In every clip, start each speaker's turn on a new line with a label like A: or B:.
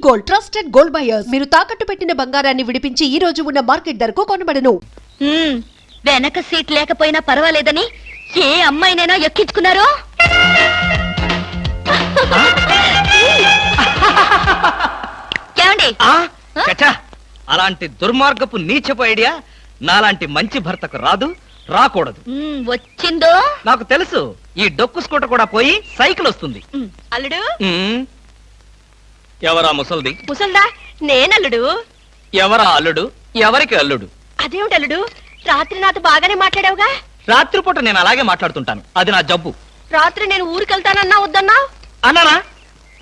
A: Gold, trusted gold buyers. మీరు తాకట్టు పెట్టిన బంగారాన్ని విడిపించి ఈ రోజు ఉన్న మార్కెట్ ధరకు కొనబడను.
B: వెనక సీట్ లేకపోయినా పర్వాలేదని ఏ అమ్మాయినైనా ఎక్కించుకున్నారో? ఏమండి?
C: అలాంటి దుర్మార్గపు నీచపు ఐడియా నాలాంటి మంచి భర్తకు రాదు, రాకూడదు.
B: వచ్చిందో
C: నాకు తెలుసు. ఈ డొక్కు స్కూటర్ కూడా పోయి సైకిల్ వస్తుంది.
B: అల్లుడు.
C: ఎవరా ముసల్ది?
B: ముసల్దా? నేనల్లుడు.
C: ఎవరా అల్లుడు? ఎవరికి అల్లుడు?
B: అదేమిటి అల్లుడు, రాత్రి నాతో బాగానే మాట్లాడావుగా?
C: రాత్రిపూట నేను అలాగే మాట్లాడుతుంటాను, అది నా జబ్బు.
B: రాత్రి నేను ఊరికెళ్తానన్నా వద్దన్నా?
C: అన్నానా?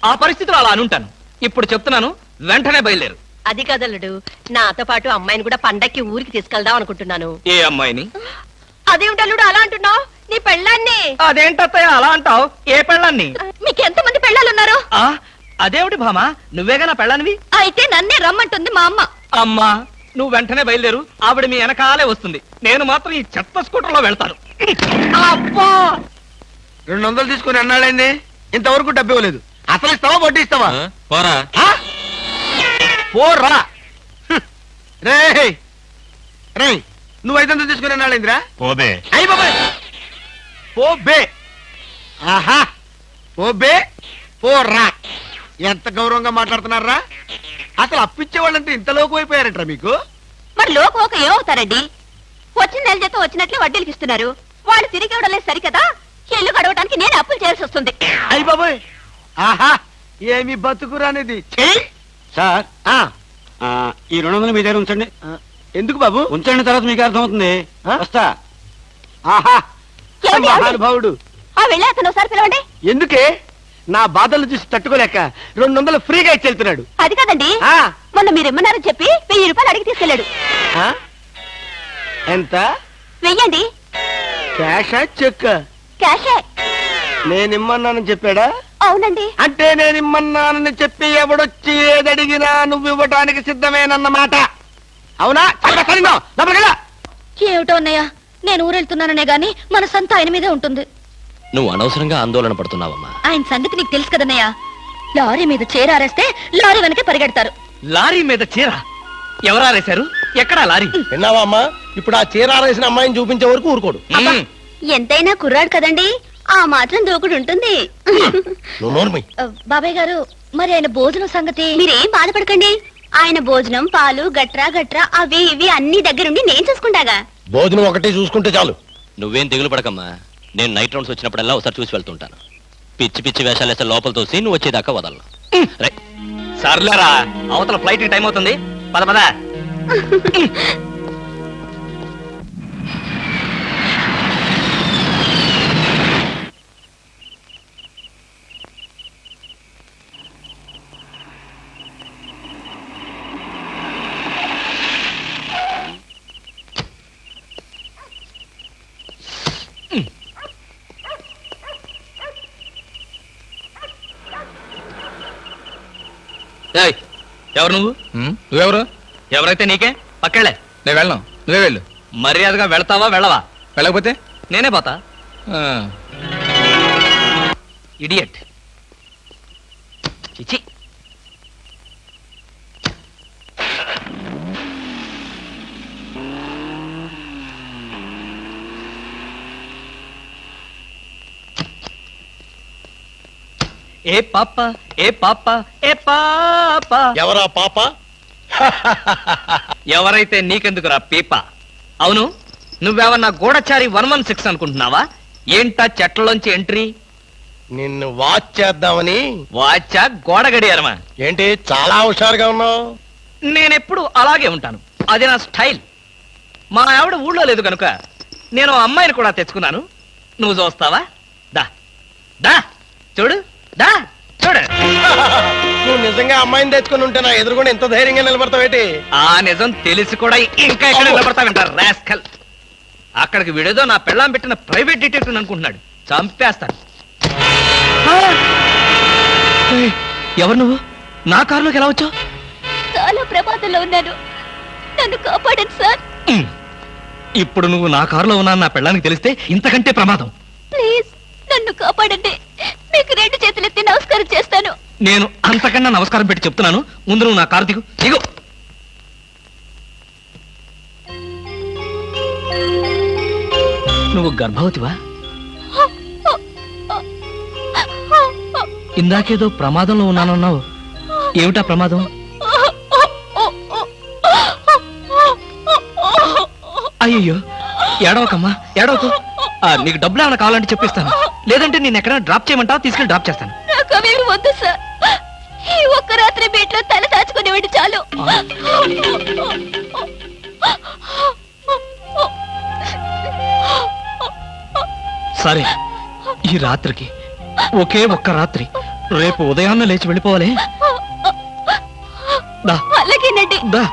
C: ఆ పరిస్థితిలో అలా అనుంటాను. ఇప్పుడు చెప్తున్నాను, వెంటనే బయలుదేరు.
B: అది కదల్లుడు, నాతో పాటు అమ్మాయిని కూడా పండక్కి ఊరికి తీసుకెళ్దాం అనుకుంటున్నాను.
C: ఏ అమ్మాయిని?
B: అదేమిటి అల్లుడు అలా అంటున్నావు? నీ పెళ్ళాన్ని.
C: అదేంటత్తయ్య అలా అంటావు? ఏ పెళ్ళాన్ని?
B: మీకు ఎంతమంది పెళ్ళాలున్నారు?
C: అదేమిటి భామా, నువ్వేగా నా పెళ్ళానివి?
B: అయితే నన్నే రమ్మంటుంది మా అమ్మ.
C: అమ్మా, నువ్వు వెంటనే బయలుదేరు. ఆవిడ మీ వెనకాలే వస్తుంది. నేను మాత్రం ఈ చెత్త స్కూటర్లో వెళ్తాను.
D: అబ్బా, 200 తీసుకుని అన్నాడండి, ఇంతవరకు డబ్బు ఇవ్వలేదు. అసలు ఇస్తావా వడ్డీ ఇస్తావా?
C: పోరా
D: పోరా. రే రే, నువ్వు 500 తీసుకుని అన్నాడేంద్రా?
E: పోబే.
D: అయ్యి బాబాయ్, పోబే. ఆహా, పోబే పోరా. ఎంత గౌరవంగా మాట్లాడుతున్నారా? అసలు అప్పిచ్చే వాళ్ళంటే ఇంత లోకు అయిపోయారంటారా మీకు?
B: మరి లోకు ఒక ఏమవుతారండి? వచ్చిన నెల జీతం వచ్చినట్లే వడ్డీలకి ఇస్తున్నారు. వాళ్ళు తిరిగి ఇవ్వడం లేదు సరికదా? ఇల్లు గడవడానికి నేను అప్పులు చేయాల్సి వస్తుంది.
D: అయ్యి బాబాయ్, ఆహా, ఏమి బతుకురానిది.
F: సార్, ఈ 200 మీ దగ్గర ఉంచండి.
D: ఎందుకు బాబు?
F: ఉంచండి, తర్వాత మీకు అర్థమవుతుంది. వస్తా.
D: ఆహా, మహానుభావుడు.
B: వెళ్ళి అతను ఒకసారి పిలవండి.
D: ఎందుకే? నా బాధలు చూసి తట్టుకోలేక 200 ఫ్రీగా ఇచ్చి వెళ్తున్నాడు.
B: అది కాదండి, మొన్న మీరు ఇమ్మన్నారని చెప్పి 1000 రూపాయలు అడిగి తీసుకెళ్ళాడు.
D: ఎంత?
B: వెయ్యండి.
D: క్యాషా చెక్?
B: క్యాషే.
D: నేనిమ్మన్నానని చెప్పాడా?
B: అవునండి.
D: అంటే నేనిమ్మన్నానని చెప్పి ఎవడొచ్చి ఏదడిగినా నువ్వు ఇవ్వటానికి సిద్ధమేనన్నమాట. అవునా?
B: ఏమిటో అన్నయ్య, నేను ఊరెళ్తున్నాననే గాని మన సంత ఆయన మీదే ఉంటుంది.
C: నువ్వు అనవసరంగా ఆందోళన పడుతున్నావమ్మా.
B: ఆయన సంగతి నీకు తెలుసు కదన్నయ్య. లారీ మీద చీరారేస్తే లారీ వెనకే పరిగెడతారు.
C: లారీ మీద చీర ఎవరారేశారు? ఎక్కడా లారీ?
D: విన్నావా అమ్మా? ఇప్పుడు ఆ చీర ఆరేసిన అమ్మాయిని చూపించే వరకు ఊరుకోడు.
B: ఎంతైనా కుర్రాడు కదండి, ఆ మాత్రం దూకుడు ఉంటుంది. బాబాయ్ గారు, మరి ఆయన భోజనం సంగతి? మీరేం బాధపడకండి. ఆయన భోజనం, పాలు, గట్రా గట్రా అవి ఇవి అన్ని దగ్గరుండి నేను చూసుకుంటాగా.
D: భోజనం ఒకటి చూసుకుంటే చాలు.
C: నువ్వేం దిగులు పడకమ్మా. నేను నైట్ రౌండ్స్ వచ్చినప్పుడల్లా ఒకసారి చూసి వెళ్తుంటాను. పిచ్చి పిచ్చి వేషాలు వేస్తే లోపల తోసి నువ్వు వచ్చేదాకా వదలను. సర్లేరా, అవతల ఫ్లైట్ టైం అవుతుంది. పద పద. ఎవరు నువ్వు?
E: నువ్వెవరు?
C: ఎవరైతే నీకే, పక్కెళ్ళే.
E: నేను వెళ్ళను, నువ్వే వెళ్ళు.
C: మర్యాదగా వెళ్తావా వెళ్ళవా?
E: వెళ్ళకపోతే
C: నేనే పోతా. ఇడియట్. చిచి. ఏ పాప, ఏ పాప, ఏ పాప.
D: ఎవరా పాప?
C: ఎవరైతే నీకెందుకురా పీప? అవును, నువ్వేమన్నా గూఢచారి 116 అనుకుంటున్నావా? ఏంటా చెట్లలోంచి ఎంట్రీ?
D: నిన్ను వాచ్ చేద్దామని.
C: వాచా గోడ గడియారమా?
D: ఏంటి చాలా హుషారుగా ఉన్నావు?
C: నేనెప్పుడు అలాగే ఉంటాను, అది నా స్టైల్. మా ఆవిడ ఊళ్ళో లేదు కనుక నేను అమ్మాయిని కూడా తెచ్చుకున్నాను. నువ్వు చూస్తావా? దా దా చూడు, దా చూడు.
D: నువ్వు నిజంగా అమ్మాయిని తెచ్చుకుని ఉంటే నా ఎదురుకుండా ఎంత ధైర్యంగా నిలబడతావేటి?
C: ఆ నిజం తెలిసి కూడా ఇంకా ఎక్కడ నిలబడతావంటారు రాస్కల్. అక్కడికి విడేదో నా పెళ్ళాం పెట్టిన ప్రైవేట్ డిటెక్టివ్ అనుకుంటున్నాడు. చంపేస్తాను. ఎవరు నువ్వు? నా కారులోకి ఎలా వచ్చావు?
B: చాలా ప్రమాదంలో ఉన్నాను, నన్ను కాపాడండి సార్.
C: ఇప్పుడు నువ్వు నా కారులో ఉన్నా నా పెళ్ళానికి తెలిస్తే ఇంతకంటే ప్రమాదం.
B: ప్లీజ్ నన్ను కాపాడండి. మీకు 2 చేతులెత్తి నమస్కారం చేస్తాను.
C: నేను అంతకన్నా నమస్కారం పెట్టి చెప్తున్నాను, ముందు నువ్వు నా కారు దిగు దిగు. నువ్వు గర్భవతివా? ఇందాకేదో ప్రమాదంలో ఉన్నానన్నావు, ఏమిటా ప్రమాదం? అయ్యో, ఏడవకమ్మా, ఏడవకు. నీకు డబ్బులు ఏమైనా కావాలంటే చెప్పిస్తాను, లేదంటే నేను ఎక్కడైనా డ్రాప్ చేయమంటావా? తీసుకెళ్ళి డ్రాప్ చేస్తాను.
B: నాకు అవేమి వద్దు సార్. ఈ ఒక్క రాత్రి బీట్లో తల దాచుకునేవాడి చాలు.
C: సరే, ఈ రాత్రికి ఒకే ఒక్క రాత్రి, రేపు ఉదయాన్నే లేచి వెళ్ళిపోవాలి. దా
B: అలాగేనండి.
C: దా.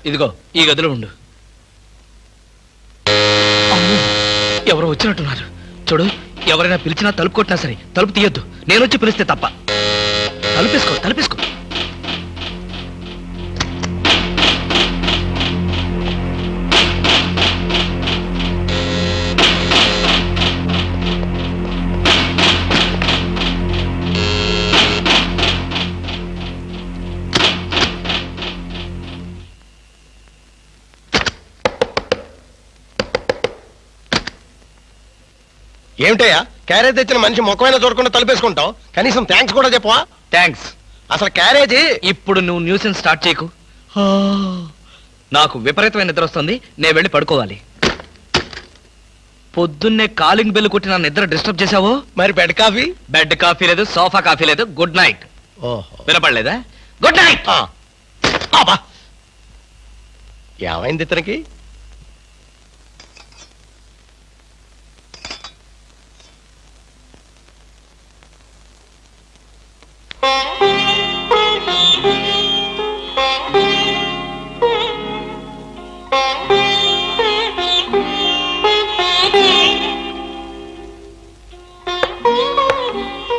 C: ఇదిగో ఈ గదిలో ఉండు. అమ్మో, ఎవరో వచ్చినట్టున్నారు. చూడు, ఎవరైనా పిలిచినా తలుపు కొట్టినా సరే తలుపు తీయొద్దు, నేను వచ్చి పిలిస్తే తప్ప. తలుపేసుకో, తలుపేసుకో.
D: ఏమిటయ్యా, క్యారేజ్ తెచ్చిన మనిషి ముఖమైనా చూడకుండా తలుపేసుకుంటావు, కనీసం థ్యాంక్స్ కూడా చెప్పవా?
C: థ్యాంక్స్.
D: అసలు క్యారేజీ
C: ఇప్పుడు నువ్వు న్యూసెన్స్ స్టార్ట్ చేయకు. నాకు విపరీతమైన నిద్ర వస్తుంది, నేను వెళ్ళి పడుకోవాలి. పొద్దున్నే కాలింగ్ బెల్ కొట్టి నా నిద్ర డిస్టర్బ్ చేశావో.
D: మరి బెడ్ కాఫీ?
C: బెడ్ కాఫీ లేదు, సోఫా కాఫీ లేదు. Good night.
D: ఓహో,
C: వినపడలేదా? Good night.
D: ఏమైంది ఇతనికి?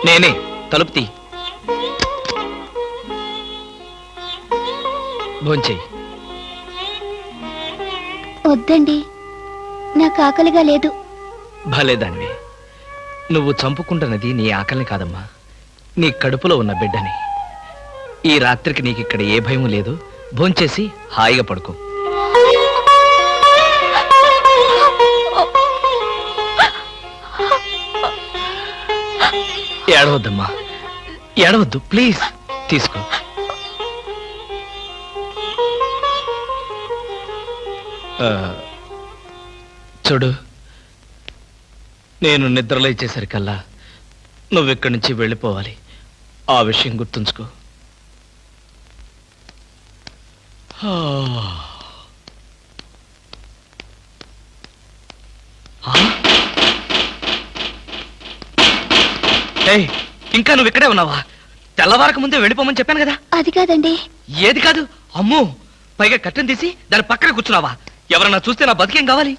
C: నేనే, తలుపు తీ. భోంచేయి.
B: వద్దండి, నాకు ఆకలిగా లేదు.
C: భలేదానివి. నువ్వు చంపుకుంటున్నది నీ ఆకలిని కాదమ్మా, నీ కడుపులో ఉన్న బిడ్డని. ఈ రాత్రికి నీకు ఇక్కడ ఏ భయం లేదు. భోంచేసి హాయిగా పడుకో. ఏడవద్దమ్మా, ఏడవద్దు ప్లీజ్. తీసుకో. చూడు, నేను నిద్రలేచేసరికల్లా నువ్వు ఇక్కడి నుంచి వెళ్ళిపోవాలి. ఆ విషయం గుర్తుంచుకో. ఏయ్, ఇంకా నువ్వు ఇక్కడే ఉన్నావా? తెల్లవారక ముందే వెళ్ళిపోమని చెప్పాను కదా.
B: అది కాదండి.
C: ఏది కాదు? అమ్మో, పైగా కట్టెను తీసి దాని పక్కన కూర్చున్నావా? ఎవరన్నా చూస్తే నా బతికేం కావాలి?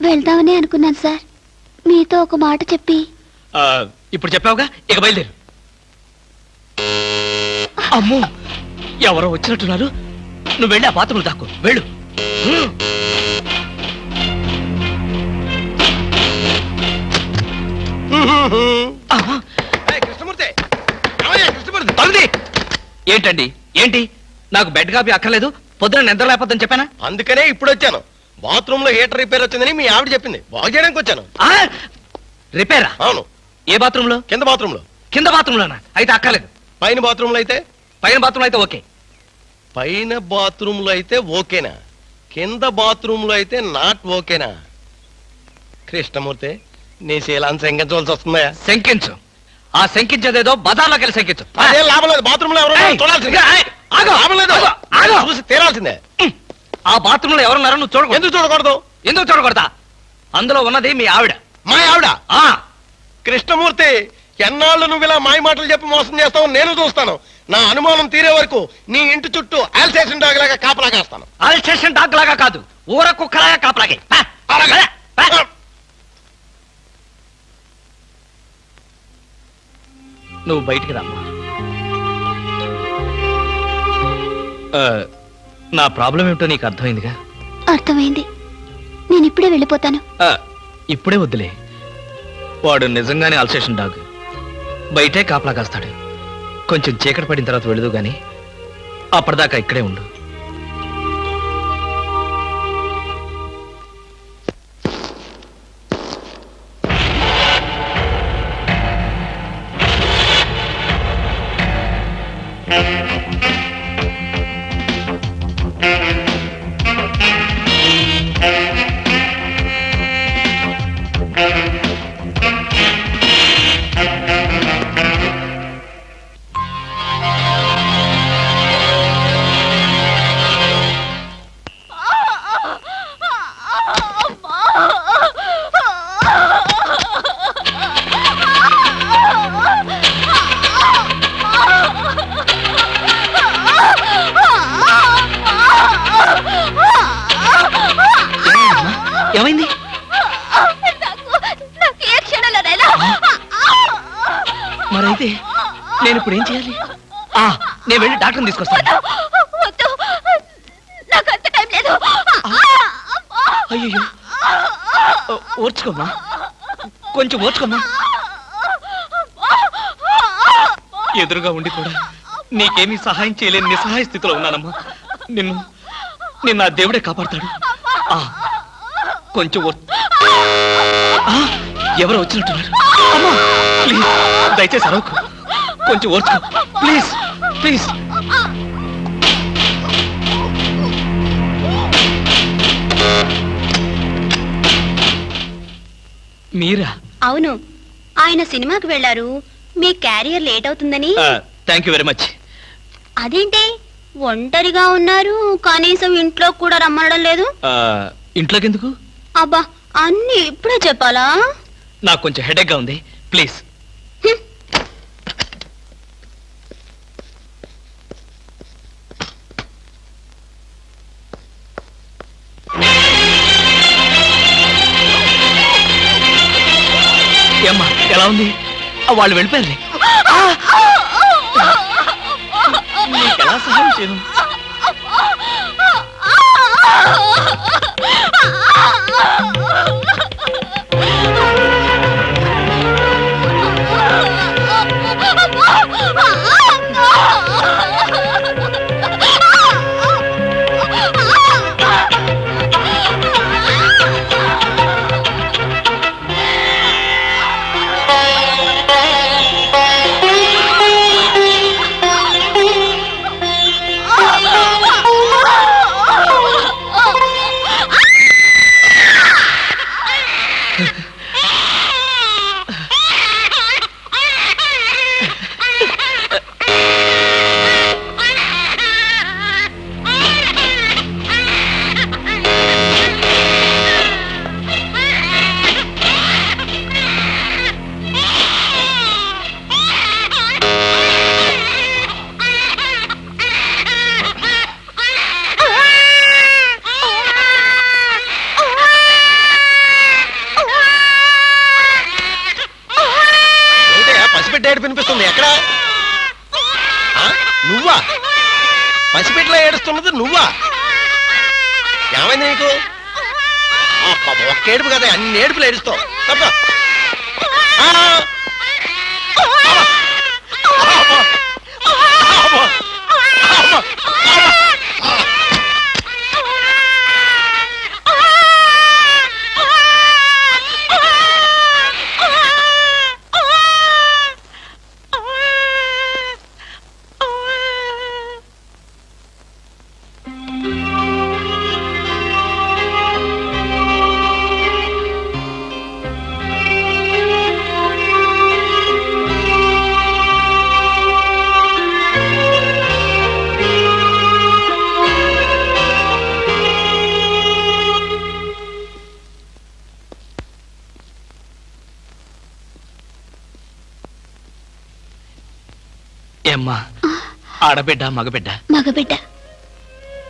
B: వెళ్దామని అనుకున్నాను సార్, మీతో ఒక మాట చెప్పి.
C: ఇప్పుడు చెప్పావుగా, ఇక బయలుదేరు. అమ్మో, ఎవరో వచ్చినట్టున్నారు. నువ్వు వెళ్ళి ఆ బాత్రూంలో దాక్కో, వెళ్ళు.
D: కృష్ణమూర్తి, కృష్ణమూర్తి,
C: తలుది. ఏంటండి, ఏంటి? నాకు బెడ్ కాపీ అక్కర్లేదు, పొద్దున నిద్ర లేకపోద్దని చెప్పానా?
D: అందుకనే ఇప్పుడు వచ్చాను. బాత్రూమ్ లో హీటర్ రిపేర్ వచ్చిందని మీ ఆవిడ చెప్పింది, బాగు చేయడానికి వచ్చాను.
C: రిపేరా?
D: అవును.
C: ఏ బాత్రూమ్ లో?
D: కింద బాత్రూమ్ లో.
C: కింద బాత్రూమ్ లోనా? అయితే అక్కర్లేదు.
D: పైన బాత్రూమ్ లో అయితే?
C: పైన బాత్రూమ్ అయితే ఓకే.
D: పైన బాత్రూమ్ లో అయితే ఓకేనా? కింద బాత్రూమ్ లో అయితే నాట్ ఓకేనా? కృష్ణమూర్తి, నీ శీలాన్ని శంకించవలసి వస్తుందా?
C: శంకించు. ఆ శంకించేదేదో బజార్లోకి వెళ్ళి శంకించు.
D: అదే లాభం లేదు. బాత్రూమ్ లో ఎవరు చూడాల్సిందే. లాభం లేదు, చూసి తీరాల్సిందే.
C: ఆ బాత్రూమ్ లో ఎవరున్నారో నువ్వు చూడకూడదు.
D: ఎందుకు చూడకూడదు?
C: ఎందుకు చూడకూడదా? అందులో ఉన్నది మీ ఆవిడ.
D: మా ఆవిడ?
C: ఆ
D: కృష్ణమూర్తి, ఎన్నాళ్ళు నువ్వు ఇలా మాయ మాటలు చెప్పి మోసం చేస్తావు నేను చూస్తాను. నా అనుమానం తీరే వరకు నీ ఇంటి చుట్టూ ఆల్సేషన్ డాగ్ లాగా కాపలా కాస్తాను.
C: ఆల్సేషన్ డాగ్ లాగా కాదు, ఊర కుక్కలాగా కాపలాగే.
D: అలాగే.
C: నువ్వు బయటికి రామ్మా. నా ప్రాబ్లం ఏమిటో నీకు అర్థమైందిగా?
B: అర్థమైంది. నేను ఇప్పుడే వెళ్ళిపోతాను.
C: ఇప్పుడే వద్దులే. వాడు నిజంగానే అల్సేషన్ డాగ్. బయటే కాపలా కాస్తాడు. కొంచెం చీకటి పడిన తర్వాత వెళదు గాని అప్పటిదాకా ఇక్కడే ఉండు. ఏమైంది? మరైతే నేను ఇప్పుడు ఏం చేయాలి? నేను వెళ్ళి డాక్టర్ని తీసుకొస్తాను. అయ్యో, ఓర్చుకోమ్మా, కొంచెం ఓర్చుకోమ్మా. ఎదురుగా ఉండి కూడా నీకేమీ సహాయం చేయలేని నిస్సహాయ స్థితిలో ఉన్నానమ్మా. నిన్ను ఆ దేవుడే కాపాడతాడు. కొంచెం ఎవరో వచ్చినట్టున్నారు. అమ్మా, ప్లీజ్ దయచేసి అరవకు, కొంచెం ఓర్చుకో ప్లీజ్ ప్లీజ్. మీరా?
B: అవును, ఆయన సినిమాకి వెళ్ళారు. మీ క్యారియర్ లేట్ అవుతుందని.
C: Thank you very much.
B: అదేంటి ఒంటరిగా ఉన్నారు, కనీసం ఇంట్లో కూడా రమ్మనడం లేదు?
C: ఇంట్లోకి ఎందుకు?
B: అబ్బా, అన్ని ఇప్పుడే చెప్పాలా?
C: నాకు కొంచెం హెడేక్ గా ఉంది, ప్లీజ్. ఏమ్మా, ఎలా ఉంది? వాళ్ళు వెళ్ళిపోయారు. ఎలా సహాయం చేయను?
D: వినిపిస్తుంది. ఎక్కడ? నువ్వా? పసిపెట్లా ఏడుస్తున్నది నువ్వా? ఏమైంది నీకు? ఒక్క ఏడుపు కదా, అన్ని ఏడుపులు ఏడుస్తావు. తప్ప
C: ఏమ్మా ఆడబిడ్డ మగబిడ్డ?
B: మగబిడ్డ.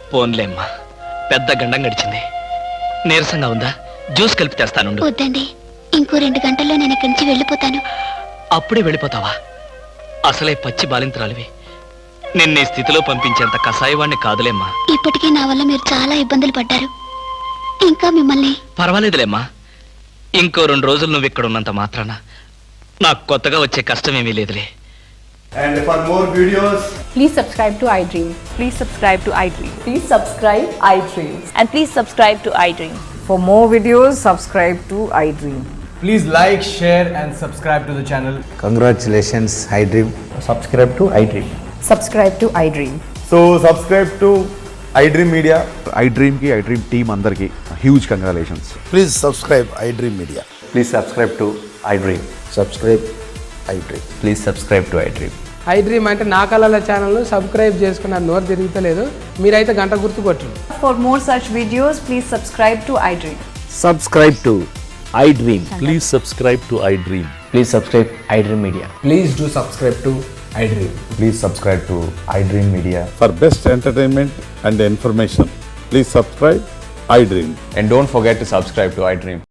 C: పోన్లేమ్మా, పెద్ద గండం గడిచింది. నీరసంగా ఉందా? జ్యూస్ కలిపి తెస్తానుండు.
B: వద్దండి, ఇంకో 2 గంటల్లో నేను ఇక్కడి నుంచి వెళ్ళిపోతాను.
C: అప్పుడే వెళ్ళిపోతావా? అసలే పచ్చి బాలింతరాలివి. నిన్న ఈ స్థితిలో పంపించేంత కసాయవాణ్ణి కాదులేమ్మా.
B: ఇప్పటికే నా వల్ల మీరు చాలా ఇబ్బందులు పడ్డారు. ఇంకా మిమ్మల్ని.
C: పర్వాలేదులేమ్మా, ఇంకో 2 రోజులు నువ్వు ఇక్కడ ఉన్నంత మాత్రాన నాకు కొత్తగా వచ్చే కష్టమేమీ లేదులే.
G: And for more videos,
H: Please subscribe to iDream.
I: Please subscribe to iDream.
H: Please subscribe iDream.
I: And please subscribe to iDream.
H: For more videos, subscribe to iDream.
G: please like, share and subscribe to the channel.
J: Congratulations, iDream.
G: Subscribe to iDream.
H: Subscribe to iDream.
G: So subscribe to iDream Media.
K: iDream ki iDream team andarki huge congratulations.
J: Please subscribe iDream Media.
G: Please subscribe to iDream.
J: Subscribe iDream.
G: Please subscribe to iDream.
L: iDream అంటే నా కళల ఛానల్ను subscribe చేసుకున్న నోరు తిరుగుతలేదు. మీరైతే గంట గుర్తు కొట్టండి.
H: For more such videos, please subscribe to iDream.
J: Subscribe to iDream.
K: Please subscribe to iDream.
G: Please subscribe iDream Media.
L: Please do subscribe to iDream.
G: Please subscribe to iDream Media.
K: For best entertainment and information, please subscribe iDream.
G: And don't forget to subscribe to iDream.